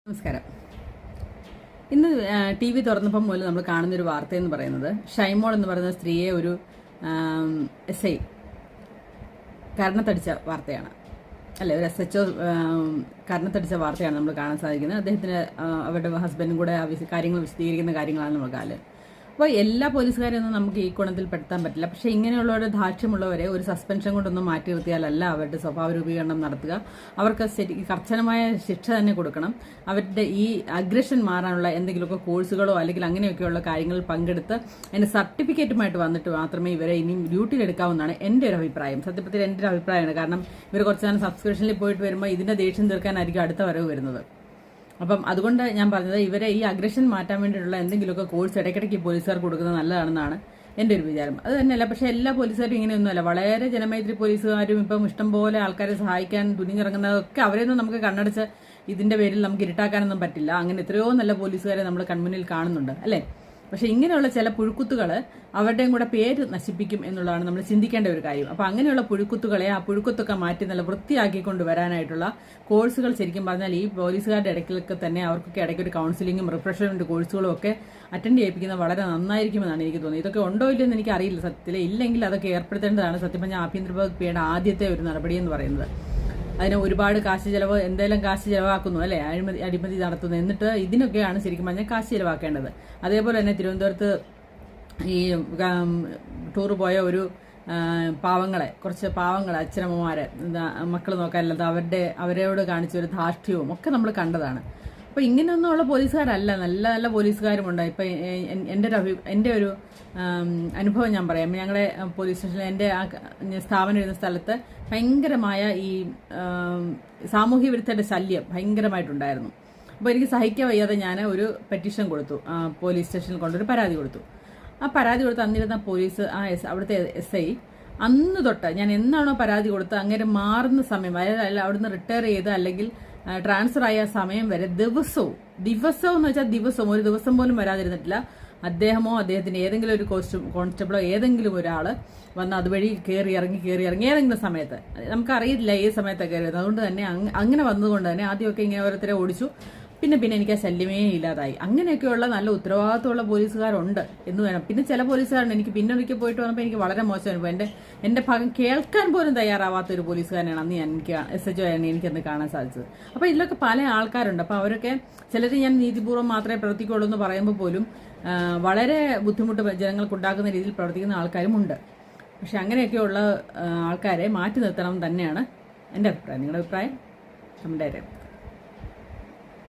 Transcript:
നമസ്കാരം. ഇന്ന് T V തുറന്നപ്പം മുതൽ നമ്മൾ കാണുന്നൊരു വാർത്ത എന്ന് പറയുന്നത് ഷൈമോൾ എന്ന് പറയുന്ന സ്ത്രീയെ ഒരു SI കരണത്തടിച്ച വാർത്തയാണ്. അല്ലെ, ഒരു SHO കരണത്തടിച്ച വാർത്തയാണ് നമ്മൾ കാണാൻ സാധിക്കുന്നത്. അദ്ദേഹത്തിന് അവരുടെ ഹസ്ബൻഡും കൂടെ കാര്യങ്ങൾ വിശദീകരിക്കുന്ന കാര്യങ്ങളാണ് നമ്മൾ കാണുന്നത്. അപ്പോൾ എല്ലാ പോലീസുകാരെയൊന്നും നമുക്ക് ഈ ഗുണത്തിൽ പെടുത്താൻ പറ്റില്ല. പക്ഷേ ഇങ്ങനെയുള്ളവരുടെ ധാർഷ്ട്യമുള്ളവരെ ഒരു സസ്പെൻഷൻ കൊണ്ടൊന്നും മാറ്റി നിർത്തിയാലല്ല അവരുടെ സ്വഭാവ രൂപീകരണം നടത്തുക. അവർക്ക് കർശനമായ ശിക്ഷ തന്നെ കൊടുക്കണം. അവരുടെ ഈ അഗ്രഷൻ മാറാനുള്ള എന്തെങ്കിലുമൊക്കെ കോഴ്സുകളോ അല്ലെങ്കിൽ അങ്ങനെയൊക്കെയുള്ള കാര്യങ്ങളിൽ പങ്കെടുത്ത് അതിന്റെ സർട്ടിഫിക്കറ്റുമായിട്ട് വന്നിട്ട് മാത്രമേ ഇവരെ ഇനിയും ഡ്യൂട്ടിയിൽ എടുക്കാവുന്നതാണ് എൻ്റെ ഒരു അഭിപ്രായം. സത്യത്തിൽ എൻ്റെ ഒരു അഭിപ്രായമാണ്. കാരണം ഇവർ കുറച്ച് നേരം സബ്സ്ക്രിപ്ഷനിൽ പോയിട്ട് വരുമ്പോൾ ഇതിന്റെ ദേഷ്യം തീർക്കാനായിരിക്കും അടുത്ത വരവ് വരുന്നത്. അപ്പം അതുകൊണ്ട് ഞാൻ പറഞ്ഞത് ഇവരെ ഈ അഗ്രഷൻ മാറ്റാൻ വേണ്ടിയിട്ടുള്ള എന്തെങ്കിലുമൊക്കെ കോഴ്സ് ഇടയ്ക്കിടയ്ക്ക് പോലീസുകാർ കൊടുക്കുന്നത് നല്ലതാണെന്നാണ് എൻ്റെ ഒരു വിചാരം. അത് തന്നെയല്ല, പക്ഷേ എല്ലാ പോലീസുകാരും ഇങ്ങനെയൊന്നുമല്ല. വളരെ ജനമൈത്രി പോലീസുകാരും ഇപ്പം ഇഷ്ടംപോലെ ആൾക്കാരെ സഹായിക്കാൻ തുനിഞ്ഞിറങ്ങുന്നതൊക്കെ അവരെയൊന്നും നമുക്ക് കണ്ണടച്ച് ഇതിന്റെ പേരിൽ നമുക്ക് ഇരുട്ടാക്കാനൊന്നും പറ്റില്ല. അങ്ങനെ എത്രയോ നല്ല പോലീസുകാരെ നമ്മൾ കൺമുന്നിൽ കാണുന്നുണ്ട്, അല്ലേ? പക്ഷെ ഇങ്ങനെയുള്ള ചില പുഴുക്കുത്തുകൾ അവരുടെയും കൂടെ പേര് നശിപ്പിക്കും എന്നുള്ളതാണ് നമ്മൾ ചിന്തിക്കേണ്ട ഒരു കാര്യം. അപ്പൊ അങ്ങനെയുള്ള പുഴുക്കുത്തുകളെ ആ പുഴുക്കുത്തൊക്കെ മാറ്റി നല്ല വൃത്തിയാക്കി കൊണ്ടുവരാനായിട്ടുള്ള കോഴ്സുകൾ ശരിക്കും പറഞ്ഞാൽ ഈ പോലീസുകാരുടെ ഇടയ്ക്കൊക്കെ തന്നെ അവർക്കൊക്കെ ഇടയ്ക്ക് ഒരു കൗൺസിലിങ്ങും റിഫ്രഷ്മെന്റ് കോഴ്സുകളും ഒക്കെ അറ്റൻഡ് ചെയ്യിപ്പിക്കുന്നത് വളരെ നന്നായിരിക്കുമെന്നാണ് എനിക്ക് തോന്നുന്നത്. ഇതൊക്കെ ഉണ്ടോ ഇല്ലെന്ന് എനിക്ക് അറിയില്ല സത്യത്തിൽ. ഇല്ലെങ്കിൽ അതൊക്കെ ഏർപ്പെടുത്തേണ്ടതാണ് സത്യം പറഞ്ഞാൽ ആഭ്യന്തര വകുപ്പിയുടെ ആദ്യത്തെ ഒരു നടപടി എന്ന് പറയുന്നത്. അതിന് ഒരുപാട് കാശ് ചെലവ്, എന്തെങ്കിലും കാശ് ചെലവാക്കുന്നു, അല്ലെ, അഴിമതി നടത്തുന്നു. എന്നിട്ട് ഇതിനൊക്കെയാണ് ശരിക്കും പറഞ്ഞാൽ കാശ് ചെലവാക്കേണ്ടത്. അതേപോലെ തന്നെ തിരുവനന്തപുരത്ത് ഈ ടൂർ പോയ ഒരു കുറച്ച് പാവങ്ങളെ അച്ഛനമ്മമാരെ മക്കൾ നോക്കാനല്ലാതെ അവരോട് കാണിച്ച ഒരു ധാർഷ്ട്യവും ഒക്കെ നമ്മൾ കണ്ടതാണ്. അപ്പൊ ഇങ്ങനെയൊന്നുമുള്ള പോലീസുകാരല്ല, നല്ല നല്ല പോലീസുകാരുമുണ്ട്. ഇപ്പൊ എൻ്റെ ഒരു അനുഭവം ഞാൻ പറയാം. ഞങ്ങളുടെ പോലീസ് സ്റ്റേഷനിൽ എൻ്റെ സ്ഥാപനം ഇരുന്ന സ്ഥലത്ത് ഭയങ്കരമായ ഈ സാമൂഹ്യ വിരുദ്ധരുടെ ശല്യം ഭയങ്കരമായിട്ടുണ്ടായിരുന്നു. അപ്പോൾ എനിക്ക് സഹിക്കാൻ വയ്യാതെ ഞാൻ ഒരു പെറ്റീഷൻ കൊടുത്തു, പോലീസ് സ്റ്റേഷനിൽ കൊണ്ടൊരു പരാതി കൊടുത്തു. ആ പരാതി കൊടുത്ത് അന്നിരുന്ന പോലീസ് അവിടുത്തെ SI അന്ന് തൊട്ട് ഞാൻ എന്നാണോ പരാതി കൊടുത്തത് അങ്ങനെ മാറുന്ന സമയം, അതായത് അവിടുന്ന് റിട്ടയർ ചെയ്ത് അല്ലെങ്കിൽ ട്രാൻസ്ഫർ ആയ സമയം വരെ ദിവസവും എന്ന് വെച്ചാൽ ദിവസവും ഒരു ദിവസം പോലും വരാതിരുന്നിട്ടില്ല. അദ്ദേഹമോ അദ്ദേഹത്തിന്റെ ഏതെങ്കിലും ഒരു കോൺസ്റ്റബിളോ ഏതെങ്കിലും ഒരാള് വന്ന് അതുവഴി കയറി ഇറങ്ങി ഏതെങ്കിലും സമയത്ത്, നമുക്കറിയില്ല ഏത് സമയത്താണ് കയറി വരുന്നത്. അതുകൊണ്ട് തന്നെ അങ്ങനെ വന്നതുകൊണ്ട് തന്നെ ആദ്യമൊക്കെ ഇങ്ങനെ ഓരോരുത്തരെ ഓടിച്ചു. പിന്നെ എനിക്ക് ആ ശല്യമേ ഇല്ലാതായി. അങ്ങനെയൊക്കെയുള്ള നല്ല ഉത്തരവാദിത്തമുള്ള പോലീസുകാരുണ്ട് എന്ന് വേണം. പിന്നെ ചില പോലീസുകാരുണ്ട്, എനിക്ക് പിന്നെ ഒരിക്കൽ പോയിട്ട് വന്നപ്പോൾ എനിക്ക് വളരെ മോശം അനുഭവം. എന്റെ ഭാഗം കേൾക്കാൻ പോലും തയ്യാറാവാത്ത ഒരു പോലീസുകാരനാണ് അന്ന് എനിക്ക് SHO ആയിരുന്നു എനിക്കന്ന് കാണാൻ സാധിച്ചത്. അപ്പൊ ഇതിലൊക്കെ പല ആൾക്കാരുണ്ട്. അപ്പൊ അവരൊക്കെ ചിലർ ഞാൻ നീതിപൂർവ്വം മാത്രമേ പ്രവർത്തിക്കുള്ളൂ എന്ന് പറയുമ്പോൾ പോലും വളരെ ബുദ്ധിമുട്ട് ജനങ്ങൾക്ക് ഉണ്ടാക്കുന്ന രീതിയിൽ പ്രവർത്തിക്കുന്ന ആൾക്കാരും ഉണ്ട്. പക്ഷെ അങ്ങനെയൊക്കെയുള്ള ആൾക്കാരെ മാറ്റി നിർത്തണം തന്നെയാണ് എൻ്റെ അഭിപ്രായം. നിങ്ങളുടെ അഭിപ്രായം കമന്റ് ആയിട്ട്